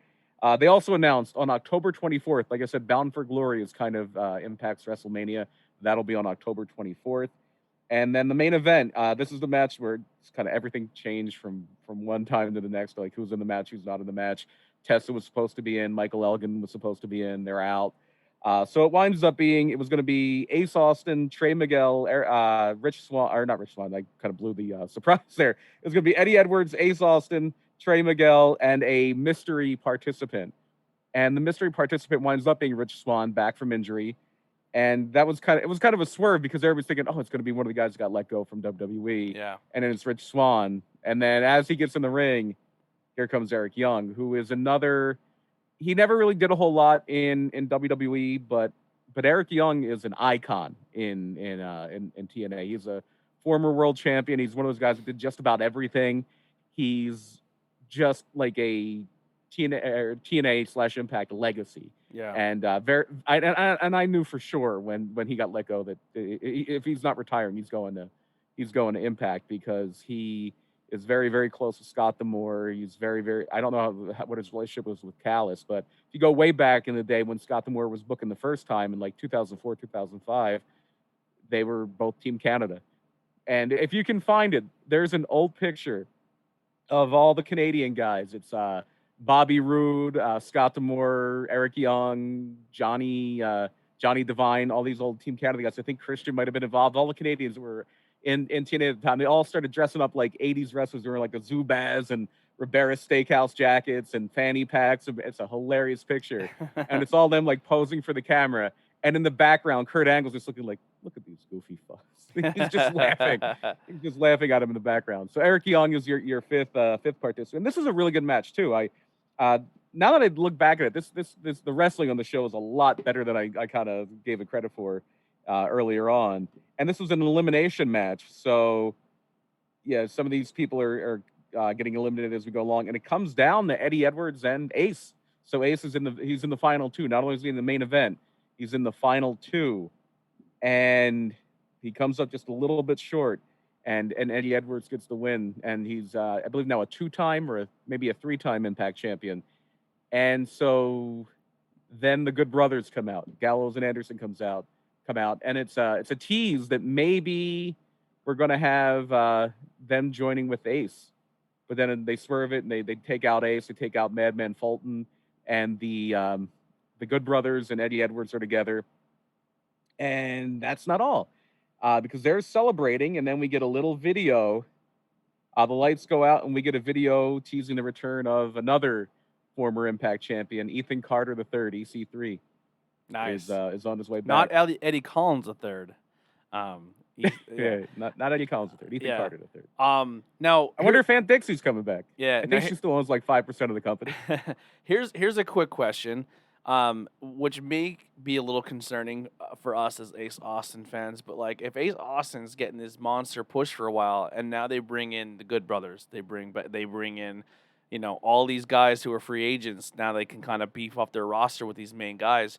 They also announced on October 24th, like I said, Bound for Glory is kind of Impact's WrestleMania. That'll be on October 24th. And then the main event, this is the match where it's kind of everything changed from one time to the next, like who's in the match, who's not in the match. Tessa was supposed to be in, Michael Elgin was supposed to be in, they're out. So it winds up being, it was going to be Ace Austin, Trey Miguel, Rich Swann, or not Rich Swann, I kind of blew the surprise there. It was going to be Eddie Edwards, Ace Austin, Trey Miguel, and a mystery participant. And the mystery participant winds up being Rich Swann, back from injury. And that was kind of it was kind of a swerve because everybody's thinking, oh, it's going to be one of the guys that got let go from WWE, Yeah. and then it's Rich Swann. And then as he gets in the ring, here comes Eric Young, who is another. He never really did a whole lot in WWE, but Eric Young is an icon in TNA. He's a former world champion. He's one of those guys that did just about everything. He's just like a TNA slash Impact legacy. Yeah. And I knew for sure when he got let go that if he's not retiring, he's going to Impact because he is very, very close to Scott D'Amore. He's very, very. I don't know what his relationship was with Callis, but if you go way back in the day when Scott D'Amore was booking the first time in like 2004, 2005, they were both Team Canada. And if you can find it, there's an old picture of all the Canadian guys. It's Bobby Roode, Scott D'Amore, Eric Young, Johnny Devine, all these old Team Canada guys. I think Christian might have been involved. All the Canadians were in TNA at the time. They all started dressing up like 80s wrestlers. They were like the Zubaz and Ribera Steakhouse jackets and fanny packs. It's a hilarious picture. And it's all them like posing for the camera. And in the background, Kurt Angle's just looking like, look at these goofy fucks. He's just laughing. He's just laughing at him in the background. So Eric Young is your fifth participant. And this is a really good match too. Now that I look back at it, the wrestling on the show is a lot better than I kind of gave it credit for earlier on. And this was an elimination match. So yeah, some of these people are getting eliminated as we go along, and it comes down to Eddie Edwards and Ace. So Ace is he's in the final two. Not only is he in the main event, he's in the final two, and he comes up just a little bit short. And Eddie Edwards gets the win, and he's I believe now a 2-time or maybe a 3-time Impact champion. And so then the Good Brothers come out. Gallows and Anderson come out, and it's a tease that maybe we're gonna have them joining with Ace, but then they swerve it and they take out Ace, they take out Madman Fulton, and the Good Brothers and Eddie Edwards are together, and that's not all. Because they're celebrating, and then we get a little video. The lights go out, and we get a video teasing the return of another former Impact champion, Ethan Carter III, EC3. Nice. Is on his way Not back. Eddie Collins III. Yeah, not Eddie Collins III, Ethan Carter III. Now I wonder if Aunt Dixie's coming back. Yeah, I think she still owns like 5% of the company. Here's a quick question, which may be a little concerning for us as Ace Austin fans, but like if Ace Austin's getting this monster push for a while, and now they bring in the Good Brothers, they bring in, all these guys who are free agents. Now they can kind of beef up their roster with these main guys.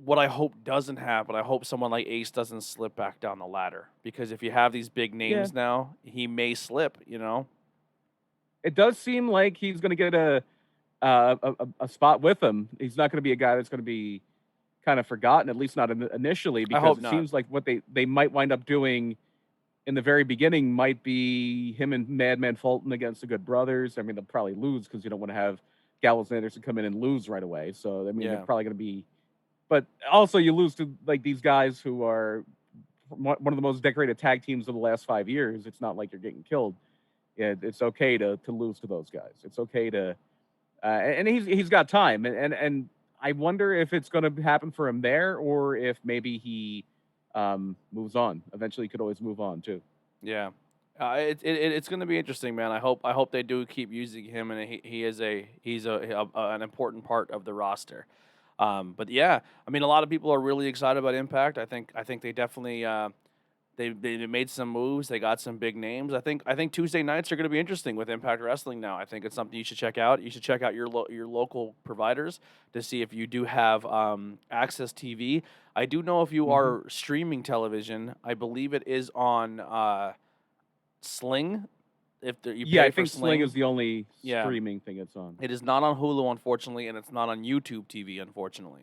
What I hope doesn't happen, I hope someone like Ace doesn't slip back down the ladder, because if you have these big names now, he may slip. It does seem like he's going to get a spot with him. He's not going to be a guy that's going to be kind of forgotten, at least not initially, because it seems like what they might wind up doing in the very beginning might be him and Madman Fulton against the Good Brothers. I mean, they'll probably lose because you don't want to have Gallows and Anderson come in and lose right away. So, I mean, they're probably going to be... But also you lose to like these guys who are one of the most decorated tag teams of the last 5 years. It's not like you're getting killed. It's okay to lose to those guys. It's okay to... and he's got time, and I wonder if it's going to happen for him there, or if maybe he moves on. Eventually, he could always move on too. Yeah, it's going to be interesting, man. I hope they do keep using him, and he's an important part of the roster. But yeah, I mean, a lot of people are really excited about Impact. I think they definitely they made some moves. They got some big names. I think Tuesday nights are going to be interesting with Impact Wrestling now. I think it's something you should check out. You should check out your local providers to see if you do have Access TV. I do know if you are streaming television, I believe it is on Sling. I think Sling is the only streaming thing it's on. It is not on Hulu, unfortunately, and it's not on YouTube TV, unfortunately.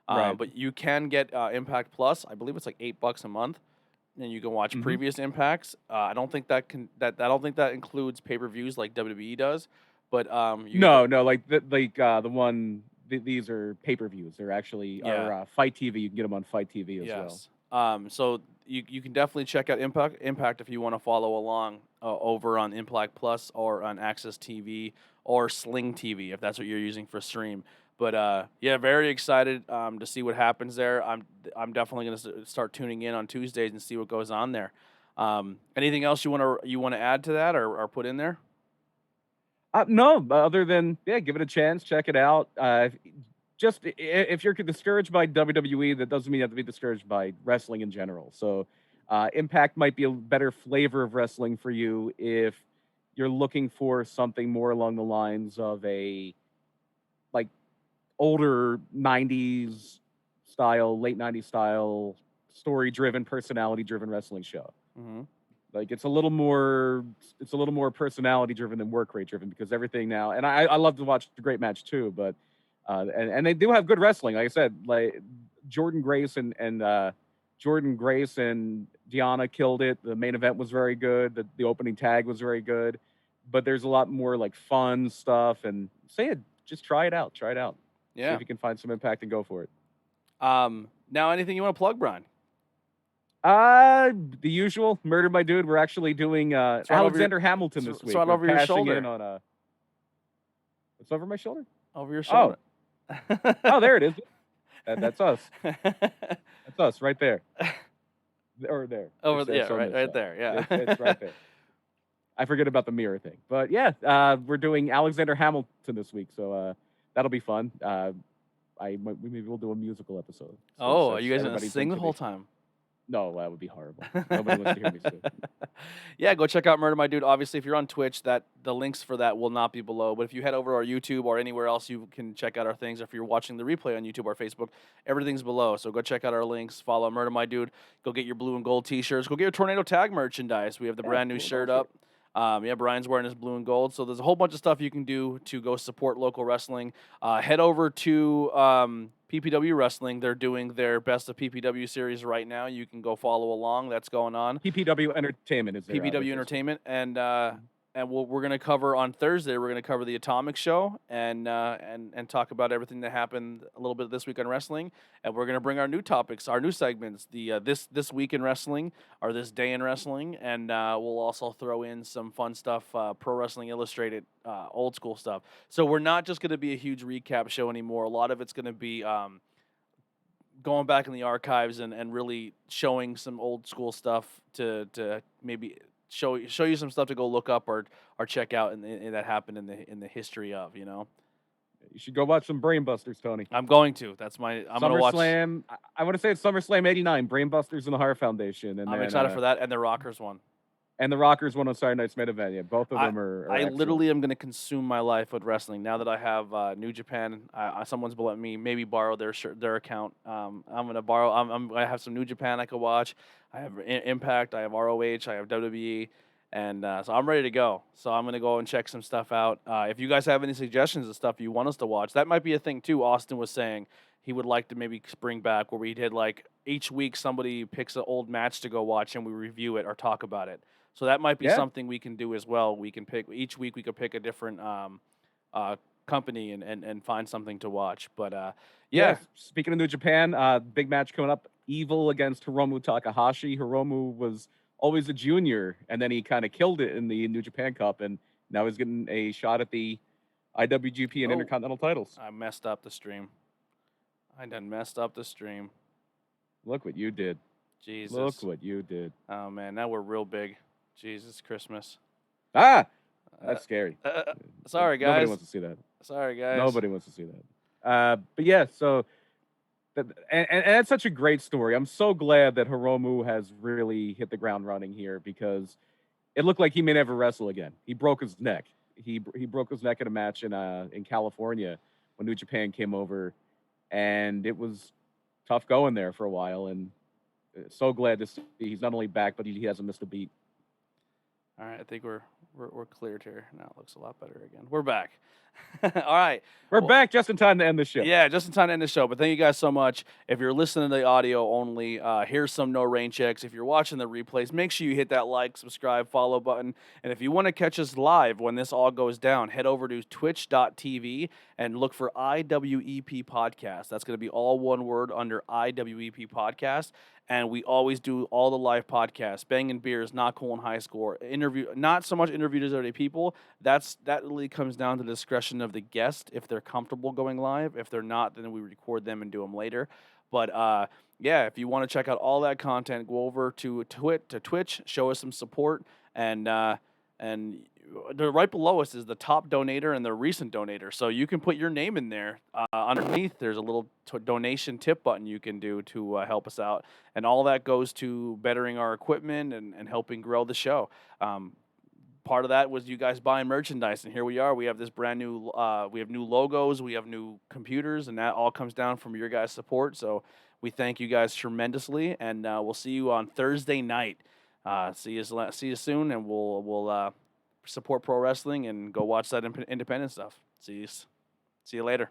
Right. But you can get Impact Plus. I believe it's like $8 a month, and you can watch previous Impacts. I don't think that includes pay-per-views like WWE does. But these are pay-per-views. They're actually are Fight TV. You can get them on Fight TV as well. So you can definitely check out Impact if you want to follow along over on Impact Plus or on Access TV or Sling TV if that's what you're using for stream. But yeah, very excited to see what happens there. I'm definitely going to start tuning in on Tuesdays and see what goes on there. Anything else you want to add to that or put in there? No, other than give it a chance, check it out. Just if you're discouraged by WWE, that doesn't mean you have to be discouraged by wrestling in general. So, Impact might be a better flavor of wrestling for you if you're looking for something more along the lines of a like older '90s style, late '90s style, story-driven, personality-driven wrestling show. Hmm. Like it's a little more personality driven than work rate driven because everything now, and I love to watch a great match too, but and they do have good wrestling. Like I said, like Jordan Grace and Jordan Grace and Diana killed it. The main event was very good. The opening tag was very good, but there's a lot more like fun stuff. And say it, just try it out. Try it out. See Yeah. if you can find some impact and go for it. Now, anything you want to plug, Brian? The usual Murder My Dude. We're actually doing It's right over your. Alexander Hamilton It's, this it's week. right We're over your cashing in shoulder. on It's over my shoulder. Over your Oh, shoulder. oh, there it is. That's us. That's us right there. Or there. It's on this right side. there. Yeah. It's right there. I forget about the mirror thing, but yeah, we're doing Alexander Hamilton this week, so that'll be fun. Maybe we'll do a musical episode. Oh, are you guys gonna everybody's sing the into whole me. time? No, that would be horrible. Nobody wants to hear me sing. Yeah, go check out Murder My Dude. Obviously, if you're on Twitch, that the links for that will not be below. But if you head over to our YouTube or anywhere else, you can check out our things. If you're watching the replay on YouTube or Facebook, everything's below. So go check out our links. Follow Murder My Dude. Go get your blue and gold T-shirts. Go get your Tornado Tag merchandise. We have the Yeah, brand new blue and shirt gold up. Yeah, Brian's wearing his blue and gold. So there's a whole bunch of stuff you can do to go support local wrestling. Head over to PPW Wrestling. They're doing their Best of PPW series right now. You can go follow along. That's going on. PPW Entertainment is there. PPW Entertainment, and we're gonna cover on Thursday. We're gonna cover the Atomic Show and talk about everything that happened a little bit this week on wrestling. And we're gonna bring our new topics, our new segments, the this week in wrestling or this day in wrestling, and we'll also throw in some fun stuff, Pro Wrestling Illustrated, old school stuff. So we're not just gonna be a huge recap show anymore. A lot of it's gonna be going back in the archives and really showing some old school stuff to maybe show you some stuff to go look up or check out and that happened in the history of, you know. You should go watch some Brainbusters, Tony. I'm going to. I'm gonna watch. SummerSlam. I want to say it's SummerSlam '89. Brainbusters and the Heart Foundation. And I'm then, excited for that and the Rockers one. And the Rockers one on Saturday Night's main event. Yeah, both of them are I excellent. literally am going to consume my life with wrestling now that I have New Japan. Someone's let me maybe borrow their account. I'm going to borrow. I have some New Japan I could watch. I have Impact. I have ROH. I have WWE, and so I'm ready to go. So I'm going to go and check some stuff out. If you guys have any suggestions of stuff you want us to watch, that might be a thing too. Austin was saying he would like to maybe bring back where we did like each week somebody picks an old match to go watch and we review it or talk about it. So that might be something we can do as well. We can pick each week. We could pick a different company and find something to watch. But yeah. Speaking of New Japan, big match coming up: Evil against Hiromu Takahashi. Hiromu was always a junior, and then he kind of killed it in the New Japan Cup, and now he's getting a shot at the IWGP and Intercontinental titles. I messed up the stream. I done messed up the stream. Look what you did. Jesus. Look what you did. Oh man, now we're real big. Jesus Christmas. That's scary. Sorry, guys. Nobody wants to see that. Sorry, guys. Nobody wants to see that. But yeah, so and that's such a great story. I'm so glad that Hiromu has really hit the ground running here because it looked like he may never wrestle again. He broke his neck. He broke his neck in a match in California when New Japan came over, and it was tough going there for a while. And so glad to see he's not only back, but he hasn't missed a beat. All right, I think we're cleared here. Now it looks a lot better again. We're back. All right. We're back just in time to end the show. Yeah, just in time to end the show. But thank you guys so much. If you're listening to the audio only, here's some no rain checks. If you're watching the replays, make sure you hit that like, subscribe, follow button. And if you want to catch us live when this all goes down, head over to twitch.tv and look for IWEP Podcast. That's going to be all one word under IWEP Podcast. And we always do all the live podcasts. Banging Beers, Not Cool in High Score. Not so much interviews with other people. That really comes down to the discretion discretion of the guest if they're comfortable going live. If they're not, then we record them and do them later. But yeah, if you want to check out all that content, go over to Twitch, show us some support, and right below us is the top donator and the recent donator. So you can put your name in there. Underneath, there's a little donation tip button you can do to help us out. And all that goes to bettering our equipment and helping grow the show. Part of that was you guys buying merchandise, and here we are. We have this brand new, we have new logos, we have new computers, and that all comes down from your guys' support. So we thank you guys tremendously, and we'll see you on Thursday night. See you soon, and we'll support pro wrestling and go watch that independent stuff. See you later.